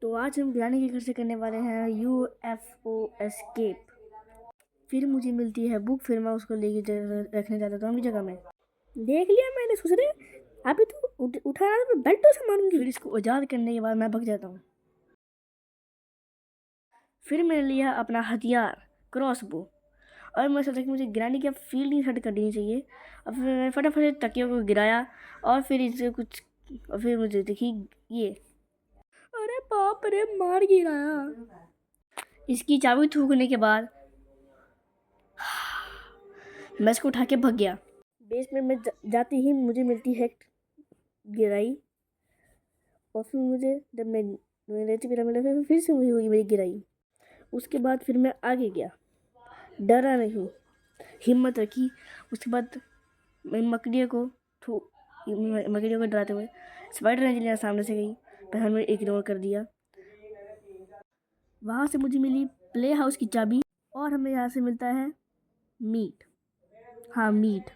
तो आज हम ग्रानी के घर से करने वाले हैं यूएफओ एस्केप। फिर मुझे मिलती है बुक, फिर मैं उसको लेके रखने जाता था अपनी जगह में। देख लिया मैंने, सोच रहे अभी तो उठा रहा था, बेल्ट से मारूंगी। फिर इसको आज़ाद करने के बाद मैं भग जाता हूँ। फिर मैंने लिया अपना हथियार क्रॉसबो और मैं सोचा कि मुझे ग्रानी की फील्डिंग सेट करनी चाहिए। अब फिर मैंने फटाफट तकियों को गिराया और फिर इसे कुछ, और फिर मुझे देखी ये, अरे बाप रे, मार गिराया। इसकी चाबी थूकने के बाद मैं इसको उठा के भग गया। बेसमेंट में जाते ही मुझे मिलती है गिराई, और फिर मुझे जब मैं रेती पिरामिड फिर से हुई मेरी गिराई। उसके बाद फिर मैं आगे गया, डरा नहीं, हिम्मत रखी। उसके बाद मैं मकड़ियों को डराते हुए स्पाइडर एंजेलिना सामने से गई, पर हमने इग्नोर कर दिया। वहाँ से मुझे मिली प्ले हाउस की चाबी और हमें यहाँ से मिलता है मीट। हाँ, मीट।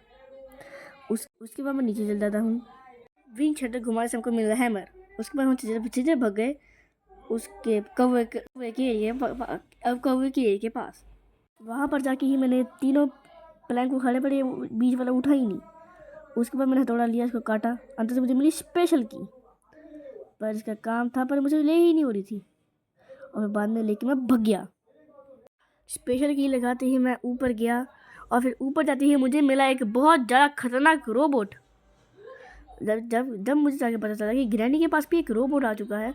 उसके बाद मैं नीचे चल जाता हूँ। विंग शटर घुमाने से हमको मिल रहा हैमर। उसके बाद हम चीज़ें भग गए उसके कौवे के एरिया के पास। वहाँ पर जाके ही मैंने तीनों प्लैंक को खड़े पड़े, बीच वाला उठा ही नहीं। उसके बाद मैंने हथौड़ा लिया, इसको काटा। अंत से मुझे मिली स्पेशल की, पर इसका काम था, पर मुझे ले ही नहीं हो रही थी, और बाद में लेके मैं भग गया। स्पेशल की लगाते ही मैं ऊपर गया, और फिर ऊपर जाते ही मुझे मिला एक बहुत ज़्यादा खतरनाक रोबोट। जब मुझे जाके पता चला कि ग्रैनी के पास भी एक रोबोट आ चुका है।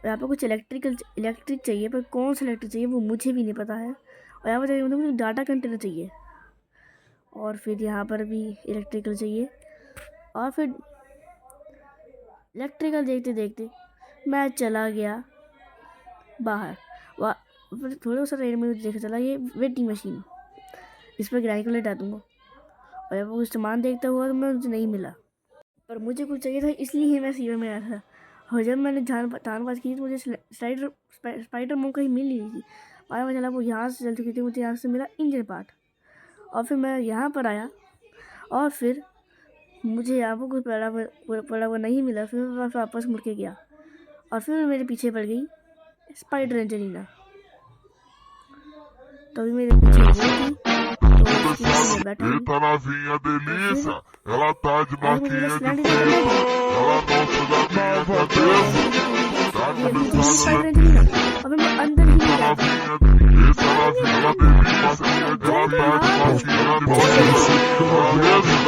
यहाँ पर कुछ इलेक्ट्रिक चाहिए, पर कौन सा इलेक्ट्रिक चाहिए वो मुझे भी नहीं पता है। और यहाँ पर मुझे डाटा कंटेनर चाहिए, और फिर यहाँ पर भी इलेक्ट्रिकल चाहिए। और फिर इलेक्ट्रिकल देखते देखते मैं चला गया बाहर। फिर थोड़ा सा रेंज में मुझे देखा चला ये वेटिंग मशीन, इस पर ग्रानी को लेटा दूँगा। और जब वो सामान देखता हुआ तो मैं मुझे नहीं मिला, पर मुझे कुछ चाहिए था, इसलिए ही मैं सीवर में आया था। और जब मैंने जान की तो मुझे स्पाइडर मोम कहीं मिल नहीं थी। पता मैं चला वो यहाँ से चल चुकी थी, मुझे यहाँ से मिला इंजन पार्ट। और फिर मैं यहाँ पर आया, और फिर मुझे यहाँ पर कुछ पड़ा हुआ नहीं मिला। फिर मैं वापस मुड़ के गया, और फिर मेरे पीछे पड़ गई स्पाइडर एंजेलिना। तभी मेरे पीछे थी, तो बैठा ela tá de marquinha de freio, ela não se dá minha cabeça, tá começando अब मैं अंदर ही a novinha, essa novinha, ela bebe massinha, ela tá de marquinha de freio, ela mesmo